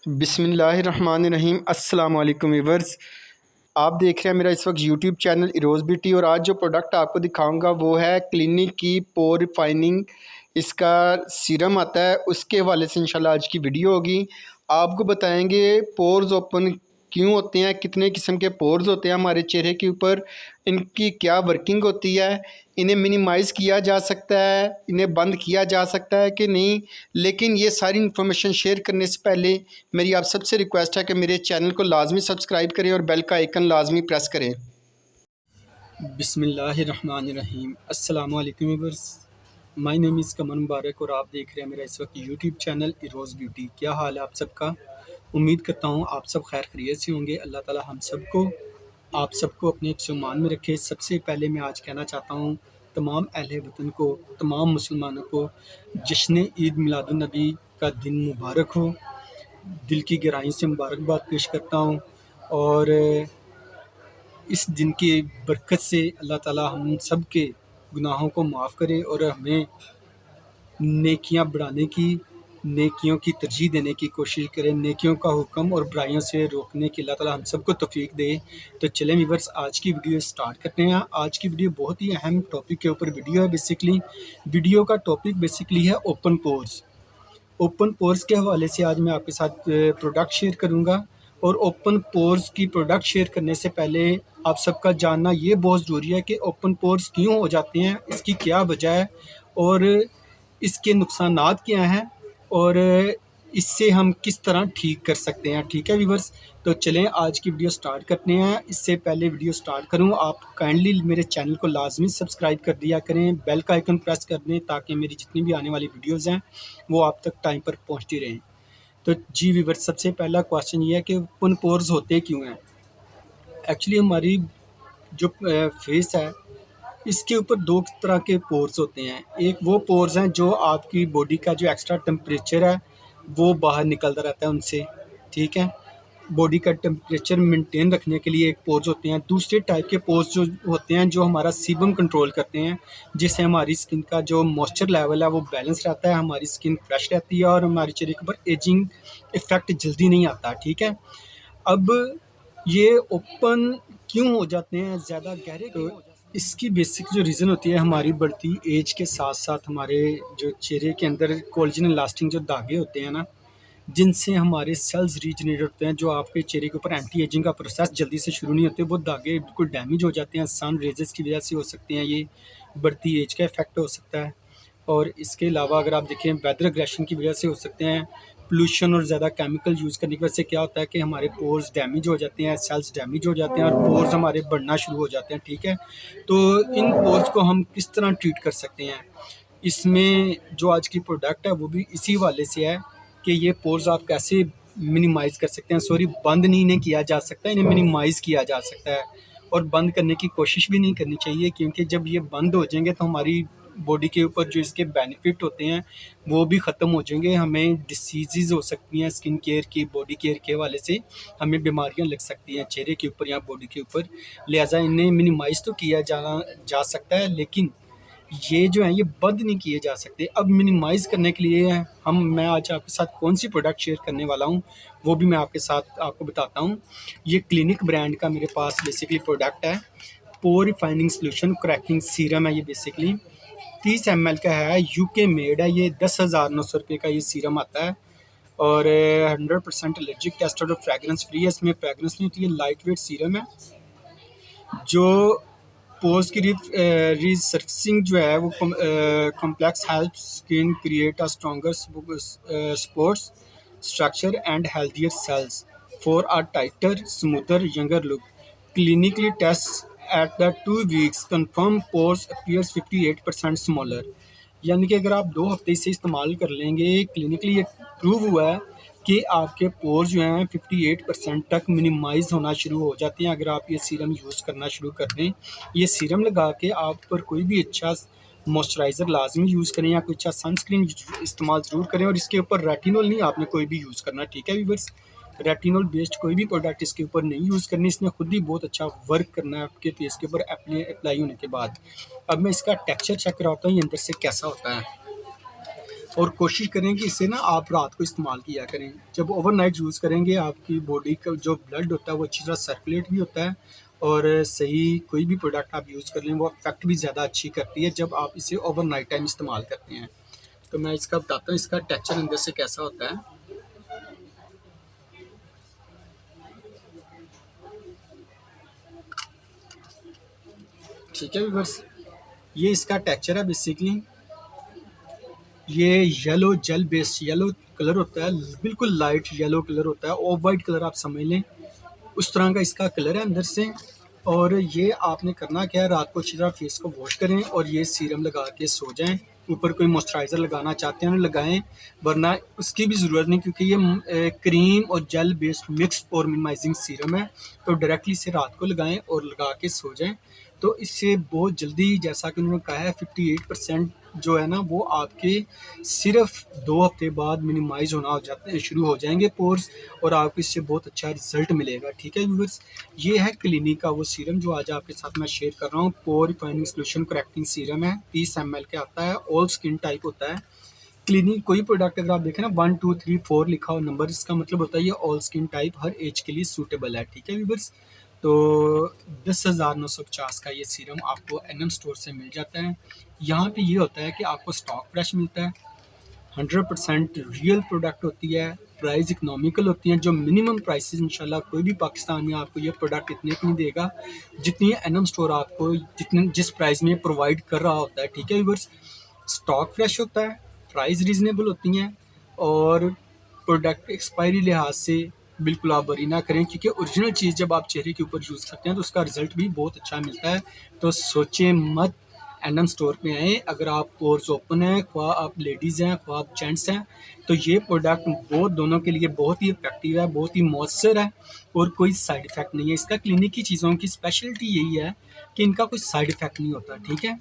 बिस्मिल्लाहिर्रहमानिर्रहीम। अस्सलाम वालेकुम व्यूअर्स, आप देख रहे हैं मेरा इस वक्त यूट्यूब चैनल इरोज़ ब्यूटी। और आज जो प्रोडक्ट आपको दिखाऊंगा वो है क्लिनिक की पोर रिफाइनिंग। इसका सीरम आता है, उसके हवाले से इंशाल्लाह आज की वीडियो होगी। आपको बताएंगे पोर्स ओपन क्यों होते हैं, कितने किस्म के पोर्स होते हैं हमारे चेहरे के ऊपर, इनकी क्या वर्किंग होती है, इन्हें मिनिमाइज़ किया जा सकता है, इन्हें बंद किया जा सकता है कि नहीं। लेकिन ये सारी इन्फॉर्मेशन शेयर करने से पहले मेरी आप सबसे रिक्वेस्ट है कि मेरे चैनल को लाजमी सब्सक्राइब करें और बेल का आइकन लाजमी प्रेस करें। बिस्मिल्लाहिर्रहमानिर्रहीम। अस्सलाम वालेकुम व्यूअर्स, माय नेम इज़ कमर मुबारक और आप देख रहे हैं मेरा इस वक्त यूट्यूब चैनल इरोज़ ब्यूटी। क्या हाल है आप सबका? उम्मीद करता हूँ आप सब खैर खैरियत से होंगे। अल्लाह ताला हम सबको आप सबको अपने ईमान में रखे। सबसे पहले मैं आज कहना चाहता हूँ तमाम अहले वतन को, तमाम मुसलमानों को जश्न ईद मिलादुन नबी का दिन मुबारक हो। दिल की गहराई से मुबारकबाद पेश करता हूँ और इस दिन की बरकत से अल्लाह ताला हम सब के गुनाहों को माफ़ करे और हमें नेकियां बढ़ाने की, नेकियों की तरजीह देने की कोशिश करें। नेकियों का हुक्म और बुराइयों से रोकने की अल्लाह ताला हम सबको तौफीक दे। तो चलें व्यूअर्स, आज की वीडियो स्टार्ट करते हैं। आज की वीडियो बहुत ही अहम टॉपिक के ऊपर वीडियो है। बेसिकली वीडियो का टॉपिक बेसिकली है ओपन पोर्स। ओपन पोर्स के हवाले से आज मैं आपके साथ प्रोडक्ट शेयर करूंगा। और ओपन पोर्स की प्रोडक्ट शेयर करने से पहले आप सबका जानना ये बहुत ज़रूरी है कि ओपन पोर्स क्यों हो जाते हैं, इसकी क्या वजह है और इसके नुकसानात क्या हैं और इससे हम किस तरह ठीक कर सकते हैं। ठीक है व्यूअर्स, तो चलें आज की वीडियो स्टार्ट करते हैं। इससे पहले वीडियो स्टार्ट करूं, आप काइंडली मेरे चैनल को लाजमी सब्सक्राइब कर दिया करें, बेल का आइकन प्रेस कर दें ताकि मेरी जितनी भी आने वाली वीडियोज़ हैं वो आप तक टाइम पर पहुँचती रहें। तो जी व्यूअर्स, सबसे पहला क्वेश्चन ये है कि ओपन पोर्स होते क्यों हैं। एक्चुअली हमारी जो फेस है इसके ऊपर दो तरह के पोर्स होते हैं। एक वो पोर्स हैं जो आपकी बॉडी का जो एक्स्ट्रा टेम्परेचर है वो बाहर निकलता रहता है उनसे, ठीक है। बॉडी का टेम्परेचर मेंटेन रखने के लिए एक पोर्स होते हैं। दूसरे टाइप के पोर्स जो होते हैं जो हमारा सीबम कंट्रोल करते हैं, जिससे हमारी स्किन का जो मॉइस्चर लेवल है वो बैलेंस रहता है, हमारी स्किन फ्रेश रहती है और हमारे चेहरे के ऊपर एजिंग इफेक्ट जल्दी नहीं आता, ठीक है। अब ये ओपन क्यों हो जाते हैं, ज़्यादा गहरे क्यों हो जाते हैं? इसकी बेसिक जो रीज़न होती है हमारी बढ़ती एज के साथ साथ हमारे जो चेहरे के अंदर कोलेजन इलास्टिक जो धागे होते हैं ना, जिनसे हमारे सेल्स रीजनरेट होते हैं, जो आपके चेहरे के ऊपर एंटी एजिंग का प्रोसेस जल्दी से शुरू नहीं होते, वो धागे बिल्कुल डैमेज हो जाते हैं। सन रेजेस की वजह से हो सकते हैं, ये बढ़ती एज का इफेक्ट हो सकता है। और इसके अलावा अगर आप देखें वेदर एग्रेशन की वजह से हो सकते हैं। पोल्यूशन और ज़्यादा केमिकल यूज़ करने की वजह से क्या होता है कि हमारे पोर्स डैमेज हो जाते हैं, सेल्स डैमेज हो जाते हैं और पोर्स हमारे बढ़ना शुरू हो जाते हैं, ठीक है। तो इन पोर्स को हम किस तरह ट्रीट कर सकते हैं, इसमें जो आज की प्रोडक्ट है वो भी इसी वाले से है कि ये पोर्स आप कैसे मिनिमाइज़ कर सकते हैं। सॉरी, बंद नहीं इन्हें किया जा सकता, इन्हें मिनिमाइज़ किया जा सकता है। और बंद करने की कोशिश भी नहीं करनी चाहिए, क्योंकि जब ये बंद हो जाएंगे तो हमारी बॉडी के ऊपर जो इसके बेनिफिट होते हैं वो भी ख़त्म हो जाएंगे। हमें डिसीज़ हो सकती हैं स्किन केयर की, बॉडी केयर के हवाले से हमें बीमारियां लग सकती हैं चेहरे के ऊपर या बॉडी के ऊपर। लिहाजा इन्हें मिनिमाइज़ तो किया जा सकता है, लेकिन ये जो है ये बंद नहीं किए जा सकते। अब मिनिमाइज़ करने के लिए मैं आज आपके साथ कौन सी प्रोडक्ट शेयर करने वाला हूँ वो भी मैं आपके साथ आपको बताता हूँ। ये क्लिनिक ब्रांड का मेरे पास बेसिकली प्रोडक्ट है, पोर रिफाइनिंग सोल्यूशन क्रैकिंग सीरम है। ये बेसिकली 30 ml का है, यूके मेड है। ये 10,900 रुपये का ये सीरम आता है और 100% एलर्जिक टेस्टेड और फ्रेगरेंस फ्री है। इसमें फ्रेगरेंस नहीं होती है, लाइट वेट सीरम है जो पोर्स की रिसर्फिंग जो है वो complex help skin create a stronger sports structure and healthier cells for a tighter smoother younger look. Clinically tested at the 2 weeks confirm pores appears 58% smaller। यानी कि अगर आप 2 हफ्ते से इस्तेमाल कर लेंगे, क्लिनिकली ये प्रूव हुआ है कि आपके पोर्स जो हैं 58% तक मिनिमाइज़ होना शुरू हो जाते हैं अगर आप ये सीरम यूज़ करना शुरू कर दें। ये सीरम लगा के आप पर कोई भी अच्छा मॉइस्चराइज़र लाजमी यूज़ करें या कोई अच्छा सनस्क्रीन इस्तेमाल ज़रूर करें। और इसके ऊपर रेटिनॉल नहीं आपने कोई भी यूज़ करना, ठीक है व्यूअर्स। रेटिनॉल बेस्ड कोई भी प्रोडक्ट इसके ऊपर नहीं यूज़ करनी, इसने खुद ही बहुत अच्छा वर्क करना है आपके फेस के ऊपर अप्लाई होने के बाद। अब मैं इसका टेक्सचर चेक कराता हूँ ये अंदर से कैसा होता है। और कोशिश करें कि इसे ना आप रात को इस्तेमाल किया करें। जब ओवरनाइट यूज़ करेंगे आपकी बॉडी का जो ब्लड होता है वो अच्छी तरह सर्कुलेट भी होता है और सही कोई भी प्रोडक्ट आप यूज़ कर लें वो इफ़ेक्ट भी ज़्यादा अच्छी करती है जब आप इसे ओवरनाइट टाइम इस्तेमाल करते हैं। तो मैं इसका बताता हूँ इसका टेक्सचर अंदर से कैसा होता है। ठीक है व्यूअर्स, ये इसका टेक्सचर है बेसिकली। ये yellow gel based yellow colour होता है, बिल्कुल लाइट येलो कलर होता है, ऑफ वाइट कलर आप समझ लें, उस तरह का इसका कलर है अंदर से। और ये आपने करना क्या है, रात को अच्छी तरह फेस को वॉश करें और ये सीरम लगा के सो जाएं। ऊपर कोई मॉइस्चराइज़र लगाना चाहते हैं ना लगाएं, वरना उसकी भी ज़रूरत नहीं, क्योंकि ये क्रीम और जेल बेस्ड मिक्स और मिनिमाइजिंग सीरम है। तो डायरेक्टली इसे रात को लगाएं और लगा के सो जाएं। तो इससे बहुत जल्दी, जैसा कि उन्होंने कहा है, 58% जो है ना वो आपके सिर्फ 2 हफ्ते बाद मिनिमाइज़ होना हो जाते शुरू हो जाएंगे पोर्स, और आपको इससे बहुत अच्छा रिजल्ट मिलेगा। ठीक है व्यूअर्स, ये है क्लिनिक का वो सीरम जो आज आपके साथ मैं शेयर कर रहा हूँ। पोर रिफाइनिंग सोल्यूशन करेक्टिंग सीरम है, 30 ml के आता है, ऑल स्किन टाइप होता है। क्लिनिक कोई प्रोडक्ट अगर आप देखें ना 1 2 3 4 लिखा हो नंबर, इसका मतलब होता है ये ऑल स्किन टाइप हर एज के लिए सूटेबल है। ठीक है व्यूअर्स, तो 10,950 का ये सीरम आपको एनएम स्टोर से मिल जाता है। यहाँ पे ये होता है कि आपको स्टॉक फ्रेश मिलता है, 100% रियल प्रोडक्ट होती है, प्राइस इकोनॉमिकल होती हैं। जो मिनिमम प्राइसेस इंशाल्लाह कोई भी पाकिस्तान में आपको ये प्रोडक्ट इतने की नहीं देगा जितनी एनएम स्टोर आपको जिस प्राइस में प्रोवाइड कर रहा होता है। ठीक है व्यूअर्स, स्टॉक फ्रेश होता है, प्राइस रीज़नेबल होती हैं, और प्रोडक्ट एक्सपायरी लिहाज से बिल्कुल आप वरी ना करें, क्योंकि ओरिजिनल चीज़ जब आप चेहरे के ऊपर यूज़ करते हैं तो उसका रिज़ल्ट भी बहुत अच्छा मिलता है। तो सोचें मत, एनएम स्टोर पे आएँ। अगर आप पोर्स ओपन हैं, ख्वाह आप लेडीज़ हैं ख्वाह आप जेंट्स हैं, तो ये प्रोडक्ट बहुत दोनों के लिए बहुत ही इफेक्टिव है, बहुत ही मौसर है और कोई साइड इफ़ेक्ट नहीं है। इसका क्लिनिक की चीज़ों की स्पेशलिटी यही है कि इनका कोई साइड इफ़ेक्ट नहीं होता। ठीक है,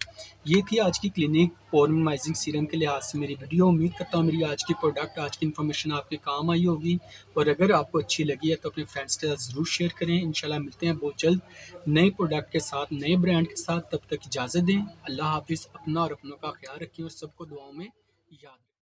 ये थी आज की क्लिनिक पोर मिनिमाइजिंग सीरम के लिहाज से मेरी वीडियो। उम्मीद करता हूँ मेरी आज की प्रोडक्ट, आज की इन्फॉर्मेशन आपके काम आई होगी, और अगर आपको अच्छी लगी है तो अपने फ्रेंड्स के साथ ज़रूर शेयर करें। इंशाल्लाह मिलते हैं बहुत जल्द नए प्रोडक्ट के साथ, नए ब्रांड के साथ। तब तक इजाज़त दें। अल्लाह हाफिज़। अपना और अपनों का ख्याल रखें और सबको दुआओं में याद रखें।